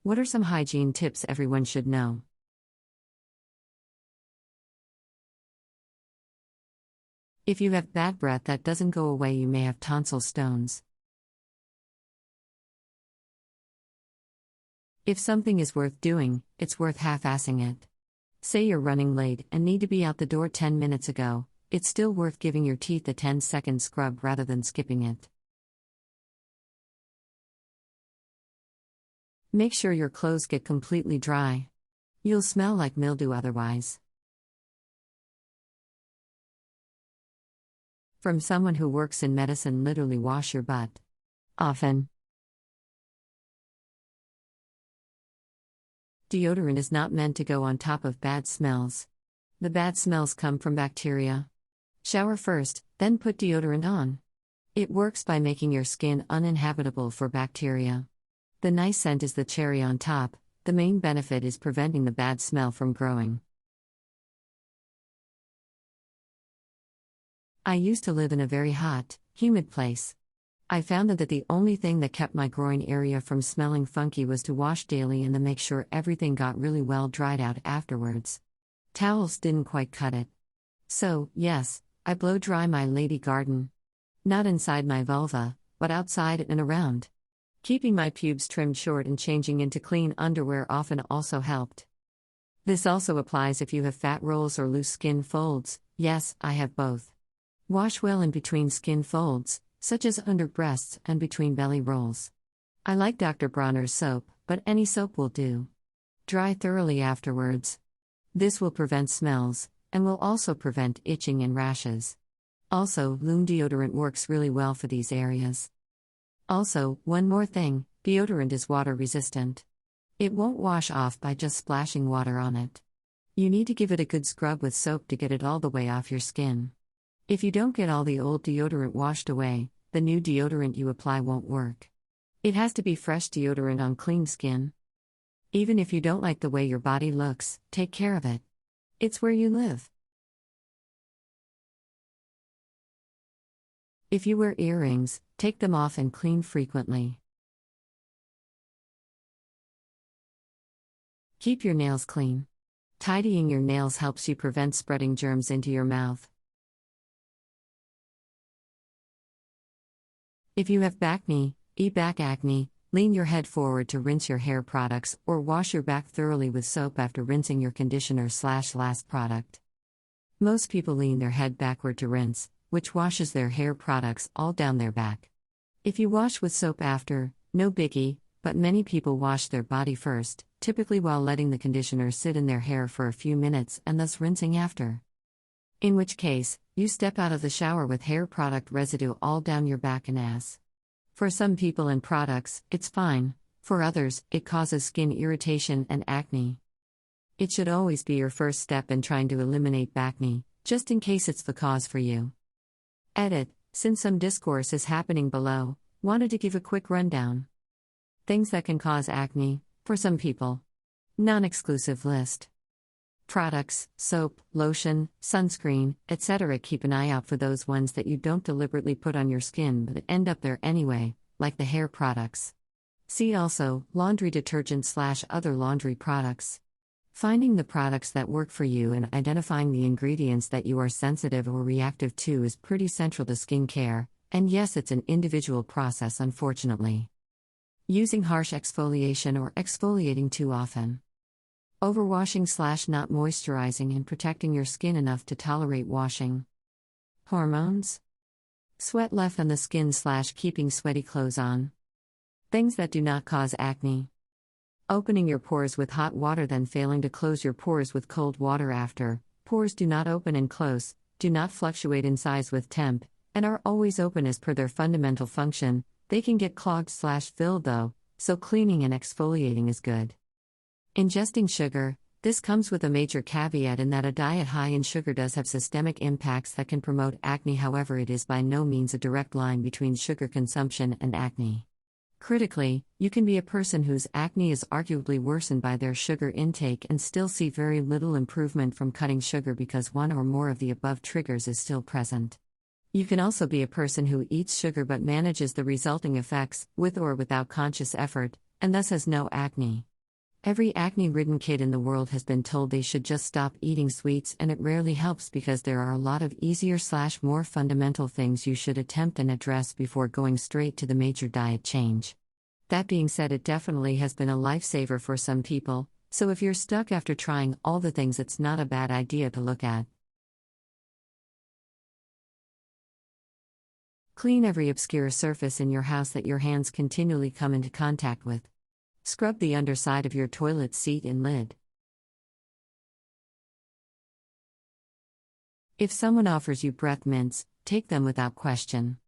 What are some hygiene tips everyone should know? If you have bad breath that doesn't go away, you may have tonsil stones. If something is worth doing, it's worth half-assing it. Say you're running late and need to be out the door 10 minutes ago, it's still worth giving your teeth a 10-second scrub rather than skipping it. Make sure your clothes get completely dry. You'll smell like mildew otherwise. From someone who works in medicine, literally wash your butt often. Deodorant is not meant to go on top of bad smells. The bad smells come from bacteria. Shower first, then put deodorant on. It works by making your skin uninhabitable for bacteria. The nice scent is the cherry on top. The main benefit is preventing the bad smell from growing. I used to live in a very hot, humid place. I found that the only thing that kept my groin area from smelling funky was to wash daily and then make sure everything got really well dried out afterwards. Towels didn't quite cut it. So, yes, I blow dry my lady garden. Not inside my vulva, but outside and around. Keeping my pubes trimmed short and changing into clean underwear often also helped. This also applies if you have fat rolls or loose skin folds. Yes, I have both. Wash well in between skin folds, such as under breasts and between belly rolls. I like Dr. Bronner's soap, but any soap will do. Dry thoroughly afterwards. This will prevent smells, and will also prevent itching and rashes. Also, Lume deodorant works really well for these areas. Also, one more thing, deodorant is water resistant. It won't wash off by just splashing water on it. You need to give it a good scrub with soap to get it all the way off your skin. If you don't get all the old deodorant washed away, the new deodorant you apply won't work. It has to be fresh deodorant on clean skin. Even if you don't like the way your body looks, take care of it. It's where you live. If you wear earrings, take them off and clean frequently. Keep your nails clean. Tidying your nails helps you prevent spreading germs into your mouth. If you have back acne, lean your head forward to rinse your hair products or wash your back thoroughly with soap after rinsing your conditioner/last product. Most people lean their head backward to rinse, which washes their hair products all down their back. If you wash with soap after, no biggie, but many people wash their body first, typically while letting the conditioner sit in their hair for a few minutes and thus rinsing after. In which case, you step out of the shower with hair product residue all down your back and ass. For some people and products, it's fine. For others, it causes skin irritation and acne. It should always be your first step in trying to eliminate acne, just in case it's the cause for you. Edit, since some discourse is happening below, wanted to give a quick rundown. Things that can cause acne, for some people. Non-exclusive list. Products, soap, lotion, sunscreen, etc. Keep an eye out for those ones that you don't deliberately put on your skin but end up there anyway, like the hair products. See also, laundry detergent/other laundry products. Finding the products that work for you and identifying the ingredients that you are sensitive or reactive to is pretty central to skincare, and yes, it's an individual process unfortunately. Using harsh exfoliation or exfoliating too often. Overwashing/not moisturizing and protecting your skin enough to tolerate washing. Hormones. Sweat left on the skin/keeping sweaty clothes on. Things that do not cause acne. Opening your pores with hot water then failing to close your pores with cold water after. Pores do not open and close, do not fluctuate in size with temp, and are always open as per their fundamental function. They can get clogged/filled though, so cleaning and exfoliating is good. Ingesting sugar. This comes with a major caveat in that a diet high in sugar does have systemic impacts that can promote acne. However, it is by no means a direct line between sugar consumption and acne. Critically, you can be a person whose acne is arguably worsened by their sugar intake and still see very little improvement from cutting sugar because one or more of the above triggers is still present. You can also be a person who eats sugar but manages the resulting effects, with or without conscious effort, and thus has no acne. Every acne-ridden kid in the world has been told they should just stop eating sweets, and it rarely helps because there are a lot of easier/more fundamental things you should attempt and address before going straight to the major diet change. That being said, it definitely has been a lifesaver for some people, so if you're stuck after trying all the things, it's not a bad idea to look at. Clean every obscure surface in your house that your hands continually come into contact with. Scrub the underside of your toilet seat and lid. If someone offers you breath mints, take them without question.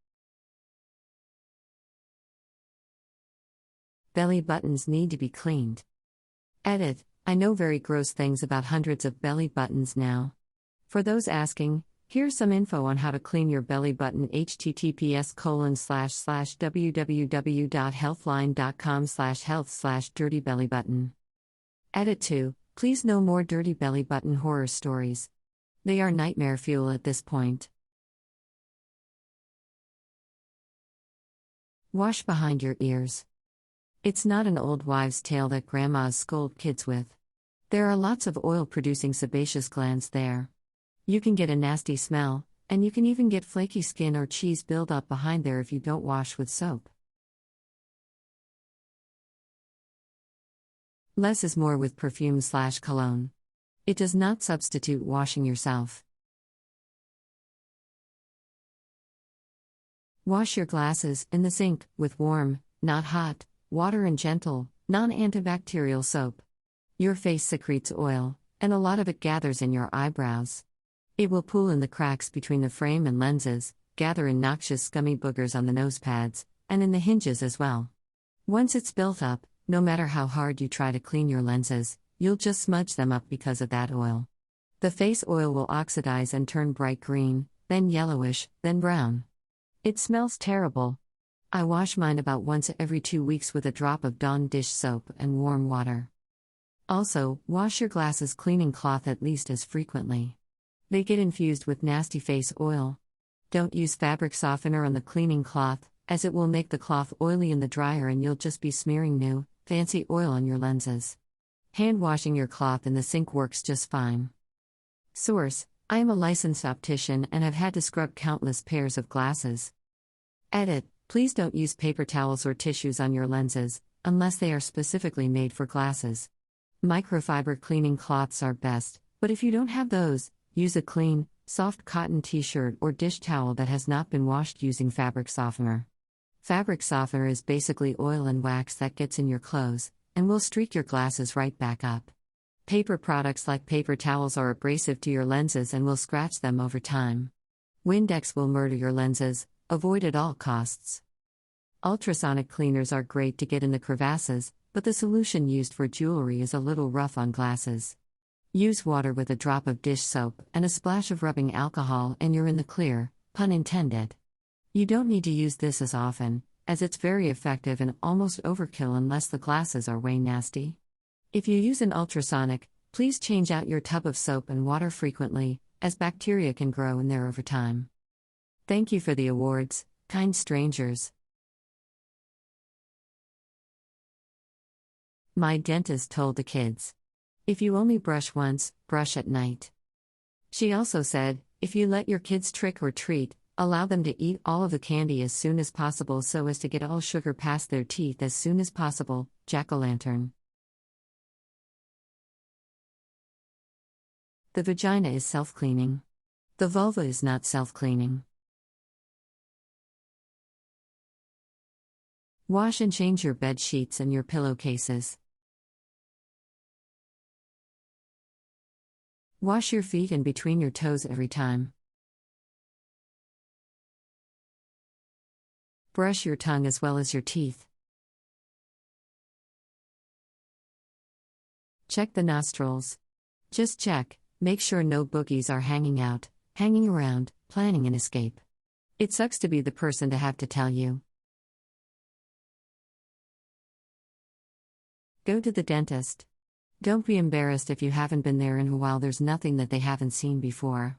Belly buttons need to be cleaned. Edit: I know very gross things about hundreds of belly buttons now. For those asking, here's some info on how to clean your belly button. https://www.healthline.com/health/dirty-belly-button. Edit 2. Please no more dirty belly button horror stories. They are nightmare fuel at this point. Wash behind your ears. It's not an old wives' tale that grandmas scold kids with. There are lots of oil-producing sebaceous glands there. You can get a nasty smell, and you can even get flaky skin or cheese buildup behind there if you don't wash with soap. Less is more with perfume/cologne. It does not substitute washing yourself. Wash your glasses in the sink with warm, not hot, water and gentle, non-antibacterial soap. Your face secretes oil, and a lot of it gathers in your eyebrows. It will pool in the cracks between the frame and lenses, gather in noxious scummy boogers on the nose pads, and in the hinges as well. Once it's built up, no matter how hard you try to clean your lenses, you'll just smudge them up because of that oil. The face oil will oxidize and turn bright green, then yellowish, then brown. It smells terrible. I wash mine about once every 2 weeks with a drop of Dawn dish soap and warm water. Also, wash your glasses cleaning cloth at least as frequently. They get infused with nasty face oil. Don't use fabric softener on the cleaning cloth, as it will make the cloth oily in the dryer and you'll just be smearing new, fancy oil on your lenses. Hand washing your cloth in the sink works just fine. Source: I am a licensed optician and have had to scrub countless pairs of glasses. Edit: please don't use paper towels or tissues on your lenses, unless they are specifically made for glasses. Microfiber cleaning cloths are best, but if you don't have those, use a clean, soft cotton t-shirt or dish towel that has not been washed using fabric softener. Fabric softener is basically oil and wax that gets in your clothes, and will streak your glasses right back up. Paper products like paper towels are abrasive to your lenses and will scratch them over time. Windex will murder your lenses. Avoid at all costs. Ultrasonic cleaners are great to get in the crevasses, but the solution used for jewelry is a little rough on glasses. Use water with a drop of dish soap and a splash of rubbing alcohol and you're in the clear, pun intended. You don't need to use this as often, as it's very effective and almost overkill unless the glasses are way nasty. If you use an ultrasonic, please change out your tub of soap and water frequently, as bacteria can grow in there over time. Thank you for the awards, kind strangers. My dentist told the kids, if you only brush once, brush at night. She also said, if you let your kids trick or treat, allow them to eat all of the candy as soon as possible so as to get all sugar past their teeth as soon as possible. Jack-o'-lantern. The vagina is self-cleaning. The vulva is not self-cleaning. Wash and change your bed sheets and your pillowcases. Wash your feet and between your toes every time. Brush your tongue as well as your teeth. Check the nostrils. Just check, make sure no boogies are hanging out, hanging around, planning an escape. It sucks to be the person to have to tell you. Go to the dentist. Don't be embarrassed if you haven't been there in a while. There's nothing that they haven't seen before.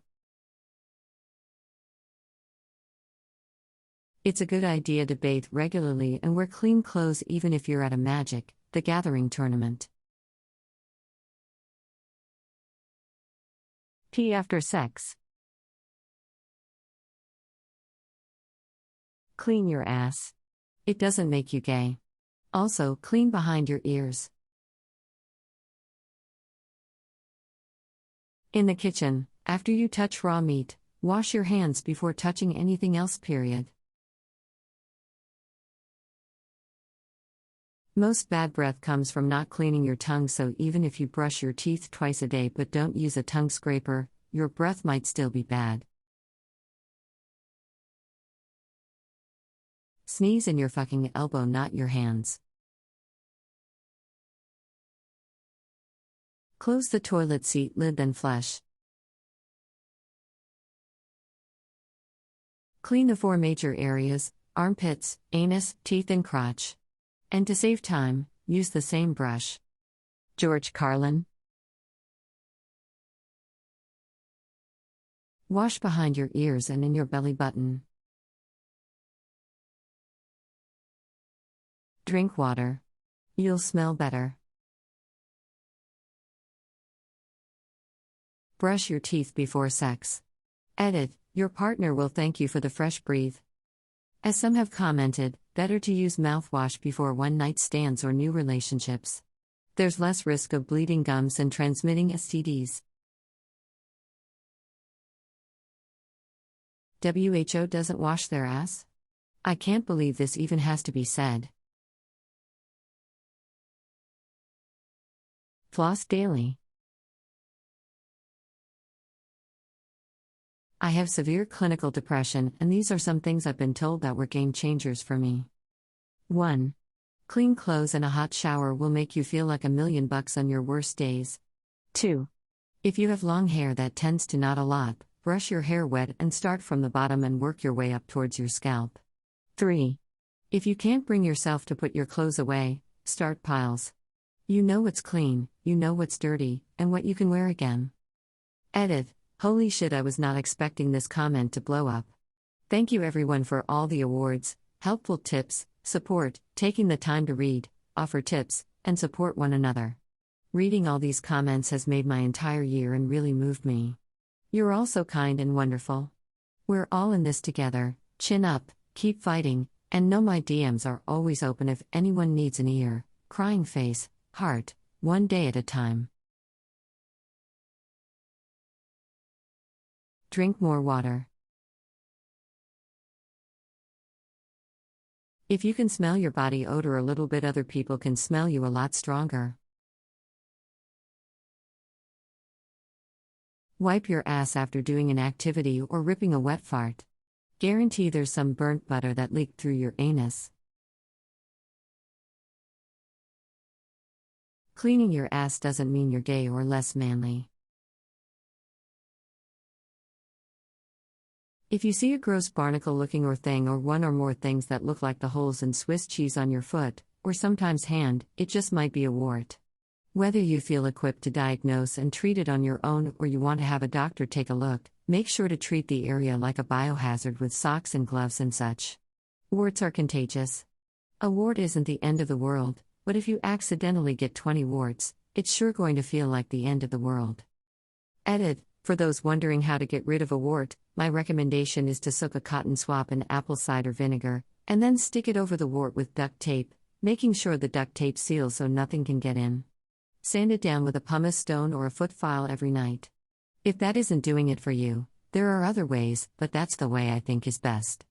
It's a good idea to bathe regularly and wear clean clothes even if you're at a Magic: The Gathering tournament. Pee after sex. Clean your ass. It doesn't make you gay. Also, clean behind your ears. In the kitchen, after you touch raw meat, wash your hands before touching anything else, period. Most bad breath comes from not cleaning your tongue, so even if you brush your teeth twice a day but don't use a tongue scraper, your breath might still be bad. Sneeze in your fucking elbow, not your hands. Close the toilet seat lid, then flush. Clean the 4 major areas: armpits, anus, teeth, and crotch. And to save time, use the same brush. George Carlin. Wash behind your ears and in your belly button. Drink water. You'll smell better. Brush your teeth before sex. Edit, your partner will thank you for the fresh breath. As some have commented, better to use mouthwash before one-night stands or new relationships. There's less risk of bleeding gums and transmitting STDs. WHO doesn't wash their ass? I can't believe this even has to be said. Floss daily. I have severe clinical depression, and these are some things I've been told that were game changers for me. 1. Clean clothes and a hot shower will make you feel like $1,000,000 on your worst days. 2. If you have long hair that tends to knot a lot, brush your hair wet and start from the bottom and work your way up towards your scalp. 3. If you can't bring yourself to put your clothes away, start piles. You know what's clean, you know what's dirty, and what you can wear again. Edit. Holy shit, I was not expecting this comment to blow up. Thank you everyone for all the awards, helpful tips, support, taking the time to read, offer tips, and support one another. Reading all these comments has made my entire year and really moved me. You're all so kind and wonderful. We're all in this together, chin up, keep fighting, and know my DMs are always open if anyone needs an ear, crying face, heart, one day at a time. Drink more water. If you can smell your body odor a little bit, other people can smell you a lot stronger. Wipe your ass after doing an activity or ripping a wet fart. Guarantee there's some burnt butter that leaked through your anus. Cleaning your ass doesn't mean you're gay or less manly. If you see a gross barnacle-looking or thing or one or more things that look like the holes in Swiss cheese on your foot, or sometimes hand, it just might be a wart. Whether you feel equipped to diagnose and treat it on your own or you want to have a doctor take a look, make sure to treat the area like a biohazard with socks and gloves and such. Warts are contagious. A wart isn't the end of the world, but if you accidentally get 20 warts, it's sure going to feel like the end of the world. Edit. For those wondering how to get rid of a wart, my recommendation is to soak a cotton swab in apple cider vinegar, and then stick it over the wart with duct tape, making sure the duct tape seals so nothing can get in. Sand it down with a pumice stone or a foot file every night. If that isn't doing it for you, there are other ways, but that's the way I think is best.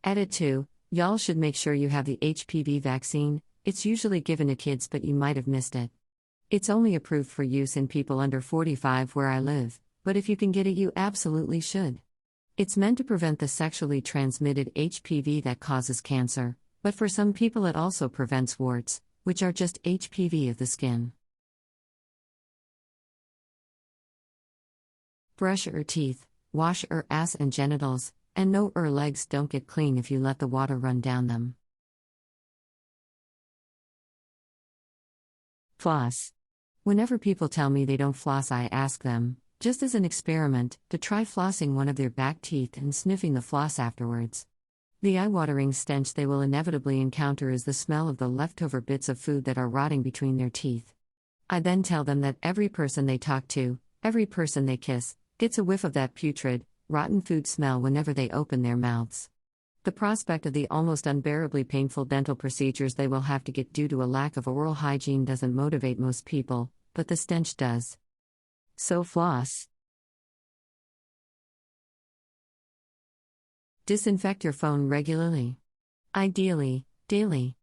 Edit 2. Y'all should make sure you have the HPV vaccine. It's usually given to kids, but you might have missed it. It's only approved for use in people under 45 where I live, but if you can get it, you absolutely should. It's meant to prevent the sexually transmitted HPV that causes cancer, but for some people it also prevents warts, which are just HPV of the skin. Brush your teeth, wash your ass and genitals, and no legs don't get clean if you let the water run down them. Floss. Whenever people tell me they don't floss, I ask them, just as an experiment, to try flossing one of their back teeth and sniffing the floss afterwards. The eye-watering stench they will inevitably encounter is the smell of the leftover bits of food that are rotting between their teeth. I then tell them that every person they talk to, Every person they kiss gets a whiff of that putrid, rotten food smell whenever they open their mouths. The prospect of the almost unbearably painful dental procedures they will have to get due to a lack of oral hygiene doesn't motivate most people, but the stench does. So floss. Disinfect your phone regularly. Ideally, daily.